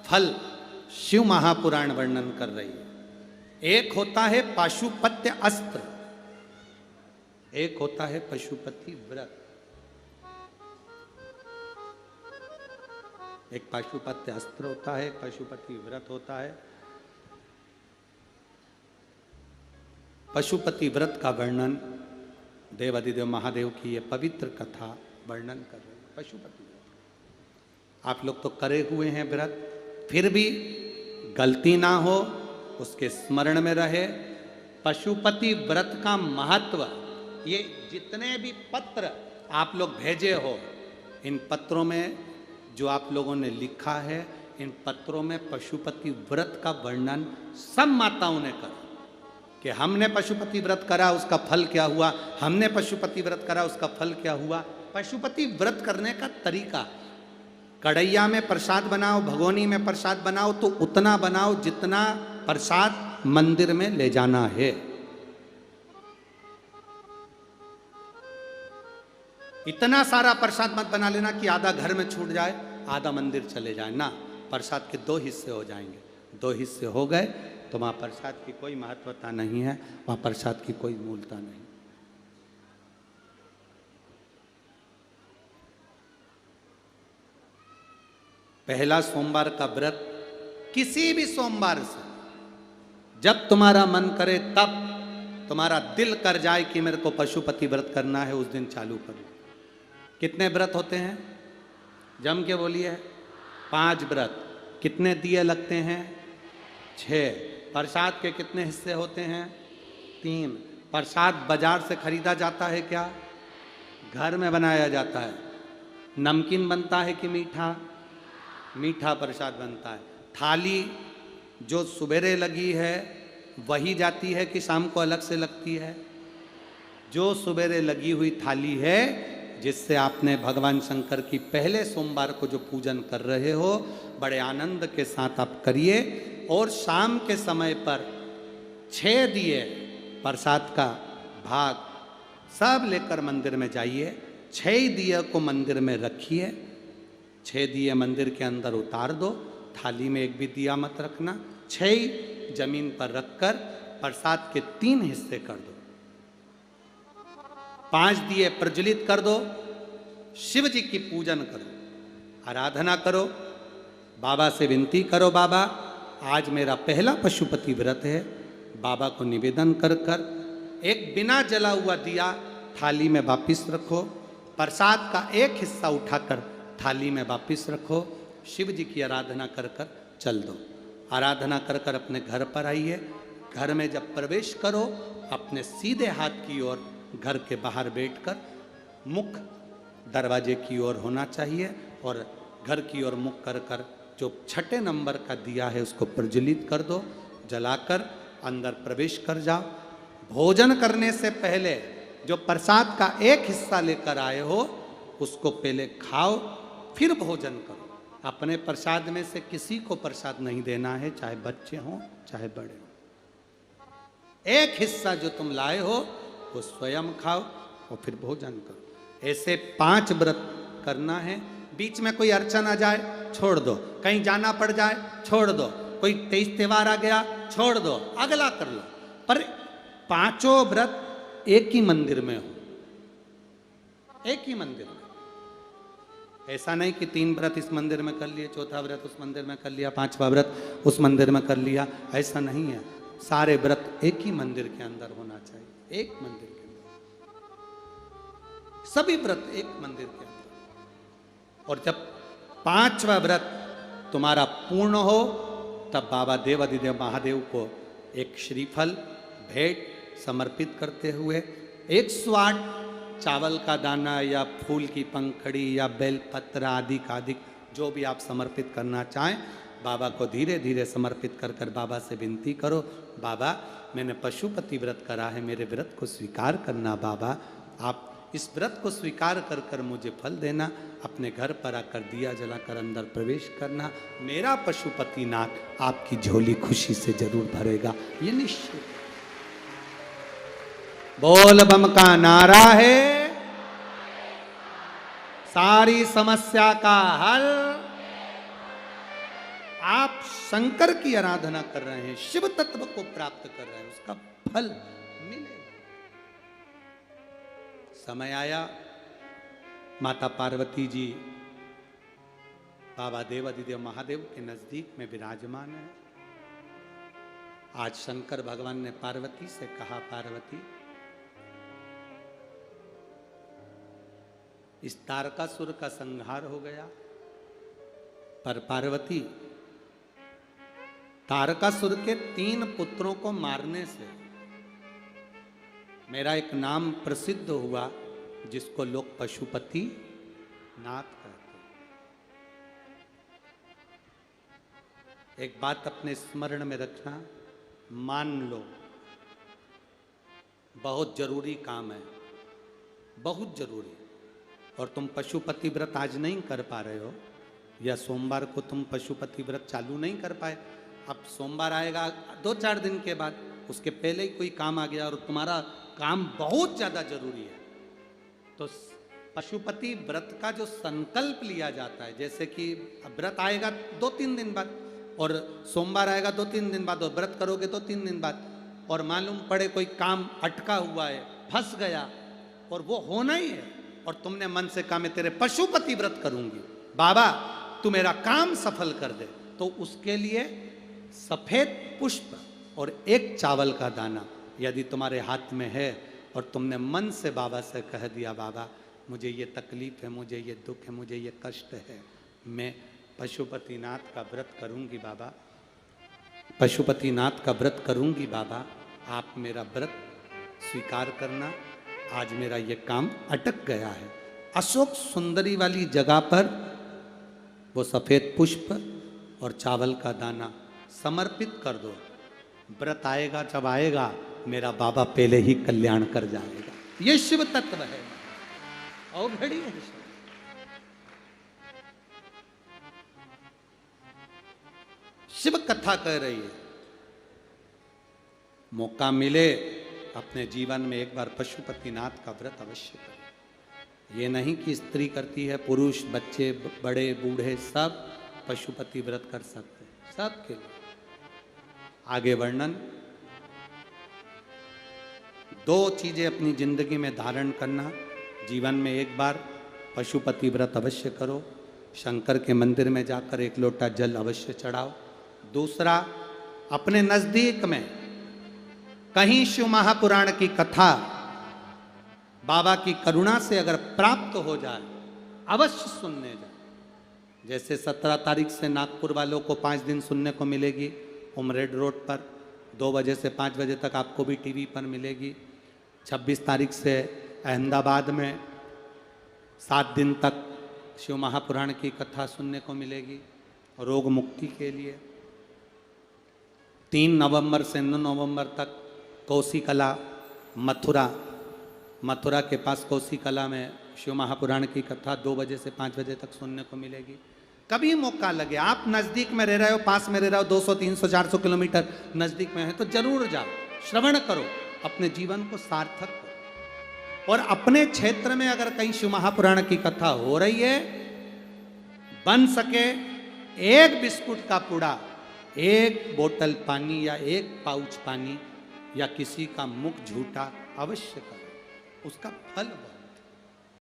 फल शिव महापुराण वर्णन कर रही है। एक होता है पाशुपत्य अस्त्र, एक होता है पशुपति व्रत। एक पाशुपत्य अस्त्र होता है, एक पशुपति व्रत होता है। पशुपति व्रत का वर्णन देवादिदेव महादेव की ये पवित्र कथा वर्णन कर रहे हैं। पशुपति व्रत आप लोग तो करे हुए हैं व्रत, फिर भी गलती ना हो, उसके स्मरण में रहे। पशुपति व्रत का महत्व, ये जितने भी पत्र आप लोग भेजे हो, इन पत्रों में जो आप लोगों ने लिखा है, इन पत्रों में पशुपति व्रत का वर्णन सब माताओं ने करा कि हमने पशुपति व्रत करा उसका फल क्या हुआ, हमने पशुपति व्रत करा उसका फल क्या हुआ। पशुपति व्रत करने का तरीका, कढ़ैया में प्रसाद बनाओ, भगोनी में प्रसाद बनाओ तो उतना बनाओ जितना प्रसाद मंदिर में ले जाना है। इतना सारा प्रसाद मत बना लेना कि आधा घर में छूट जाए, आधा मंदिर चले जाए ना। प्रसाद के 2 हिस्से हो जाएंगे, 2 हिस्से हो गए तो वहां प्रसाद की कोई महत्वता नहीं है, वहां प्रसाद की कोई मूलता नहीं। पहला सोमवार का व्रत किसी भी सोमवार से जब तुम्हारा मन करे, तब तुम्हारा दिल कर जाए कि मेरे को पशुपति व्रत करना है, उस दिन चालू करो। कितने व्रत होते हैं? जम के बोलिए। 5 व्रत। कितने दिए लगते हैं? 6। प्रसाद के कितने हिस्से होते हैं? 3। प्रसाद बाजार से खरीदा जाता है क्या? घर में बनाया जाता है। नमकीन बनता है कि मीठा? मीठा प्रसाद बनता है। थाली जो सुबेरे लगी है वही जाती है कि शाम को अलग से लगती है? जो सुबेरे लगी हुई थाली है, जिससे आपने भगवान शंकर की पहले सोमवार को जो पूजन कर रहे हो, बड़े आनंद के साथ आप करिए। और शाम के समय पर 6 दिए प्रसाद का भाग सब लेकर मंदिर में जाइए। 6 दिए को मंदिर में रखिए। 6 दिए मंदिर के अंदर उतार दो, थाली में एक भी दिया मत रखना। 6 जमीन पर रखकर प्रसाद के 3 हिस्से कर दो। 5 दिए प्रज्वलित कर दो। शिव जी की पूजन करो, आराधना करो, बाबा से विनती करो, बाबा आज मेरा पहला पशुपति व्रत है। बाबा को निवेदन कर कर एक बिना जला हुआ दिया थाली में वापिस रखो। प्रसाद का एक हिस्सा उठाकर थाली में वापिस रखो। शिव जी की आराधना कर कर चल दो। आराधना कर कर अपने घर पर आइए। घर में जब प्रवेश करो, अपने सीधे हाथ की ओर घर के बाहर बैठकर मुख दरवाजे की ओर होना चाहिए और घर की ओर मुख कर कर जो 6 नंबर का दिया है उसको प्रज्वलित कर दो। जलाकर अंदर प्रवेश कर जाओ। भोजन करने से पहले जो प्रसाद का एक हिस्सा लेकर आए हो उसको पहले खाओ, फिर भोजन करो। अपने प्रसाद में से किसी को प्रसाद नहीं देना है, चाहे बच्चे हों चाहे बड़े हों। एक हिस्सा जो तुम लाए हो वो स्वयं खाओ और फिर भोजन करो। ऐसे 5 व्रत करना है। बीच में कोई अड़चन आ जाए छोड़ दो, कहीं जाना पड़ जाए छोड़ दो, कोई 23 त्योहार आ गया छोड़ दो, अगला कर लो, पर 5 व्रत एक ही मंदिर में हो, एक ही मंदिर में। ऐसा नहीं कि 3 व्रत इस मंदिर में कर लिए, चौथा व्रत उस मंदिर में कर लिया, 5वां व्रत उस मंदिर में कर लिया, ऐसा नहीं है। सारे व्रत एक ही मंदिर के अंदर होना चाहिए, एक मंदिर के अंदर, सभी व्रत एक मंदिर के अंदर। और जब 5वां व्रत तुम्हारा पूर्ण हो तब बाबा देवादिदेव महादेव को एक श्रीफल भेंट समर्पित करते हुए 108 चावल का दाना या फूल की पंखड़ी या बेलपत्र आदि का अधिक जो भी आप समर्पित करना चाहें, बाबा को धीरे धीरे समर्पित कर कर बाबा से विनती करो, बाबा मैंने पशुपति व्रत करा है, मेरे व्रत को स्वीकार करना बाबा, आप इस व्रत को स्वीकार कर कर मुझे फल देना। अपने घर पर आकर दिया जलाकर अंदर प्रवेश करना। मेरा पशुपति नाथ आपकी झोली खुशी से जरूर भरेगा, ये निश्चित। बोल बम का नारा है, सारी समस्या का हल आप शंकर की आराधना कर रहे हैं, शिव तत्व को प्राप्त कर रहे हैं, उसका फल मिलेगा। समय आया, माता पार्वती जी बाबा देवाधिदेव महादेव के नजदीक में विराजमान है। आज शंकर भगवान ने पार्वती से कहा, पार्वती इस तारकासुर का संहार हो गया, पर पार्वती तारकासुर के 3 पुत्रों को मारने से मेरा एक नाम प्रसिद्ध हुआ, जिसको लोग पशुपति नाथ कहते हैं। एक बात अपने स्मरण में रखना, मान लो बहुत जरूरी काम है, बहुत जरूरी, और तुम पशुपति व्रत आज नहीं कर पा रहे हो, या सोमवार को तुम पशुपति व्रत चालू नहीं कर पाए, अब सोमवार आएगा 2-4 दिन के बाद, उसके पहले ही कोई काम आ गया और तुम्हारा काम बहुत ज़्यादा जरूरी है, तो पशुपति व्रत का जो संकल्प लिया जाता है, जैसे कि व्रत आएगा 2-3 दिन बाद और सोमवार आएगा 2-3 दिन बाद और व्रत करोगे 2-3 दिन बाद, और मालूम पड़े कोई काम अटका हुआ है, फंस गया और वो होना ही है, और तुमने मन से कहा मैं तेरे पशुपति व्रत करूंगी, बाबा तू मेरा काम सफल कर दे, तो उसके लिए सफेद पुष्प और एक चावल का दाना यदि तुम्हारे हाथ में है और तुमने मन से बाबा से कह दिया, बाबा मुझे ये तकलीफ है, मुझे ये दुख है, मुझे ये कष्ट है, मैं पशुपतिनाथ का व्रत करूंगी बाबा, पशुपतिनाथ का व्रत करूंगी बाबा, आप मेरा व्रत स्वीकार करना, आज मेरा ये काम अटक गया है। अशोक सुंदरी वाली जगह पर वो सफेद पुष्प और चावल का दाना समर्पित कर दो, व्रत आएगा जब आएगा मेरा बाबा पहले ही कल्याण कर जाएगा। ये शिव तत्व है, अवघड़ी है। शिव कथा कह रही है, मौका मिले अपने जीवन में एक बार पशुपतिनाथ का व्रत अवश्य करें। ये नहीं कि स्त्री करती है, पुरुष, बच्चे, बड़े, बूढ़े सब पशुपति व्रत कर सकते हैं, सब के लिए। आगे वर्णन, 2 चीजें अपनी जिंदगी में धारण करना, जीवन में एक बार पशुपति व्रत अवश्य करो, शंकर के मंदिर में जाकर 1 लोटा जल अवश्य चढ़ाओ। दूसरा, अपने नजदीक में कहीं शिव महापुराण की कथा बाबा की करुणा से अगर प्राप्त हो जाए, अवश्य सुनने जाए। जैसे 17 तारीख से नागपुर वालों को 5 दिन सुनने को मिलेगी उमरेड रोड पर, 2 बजे से 5 बजे तक आपको भी टीवी पर मिलेगी। 26 तारीख से अहमदाबाद में 7 दिन तक शिव महापुराण की कथा सुनने को मिलेगी रोग मुक्ति के लिए। 3 नवंबर से 9 नवंबर तक कोसी कला मथुरा के पास कोसी कला में शिव महापुराण की कथा 2 बजे से 5 बजे तक सुनने को मिलेगी। कभी मौका लगे, आप नज़दीक में रह रहे हो, पास में रह रहे हो, 200, 300, 400 किलोमीटर नज़दीक में है, तो जरूर जाओ, श्रवण करो, अपने जीवन को सार्थक करो। और अपने क्षेत्र में अगर कहीं शिव महापुराण की कथा हो रही है, बन सके 1 बिस्कुट का पुड़ा, 1 बोतल पानी या 1 पाउच पानी या किसी का मुख झूठा अवश्य करो, उसका फल बहुत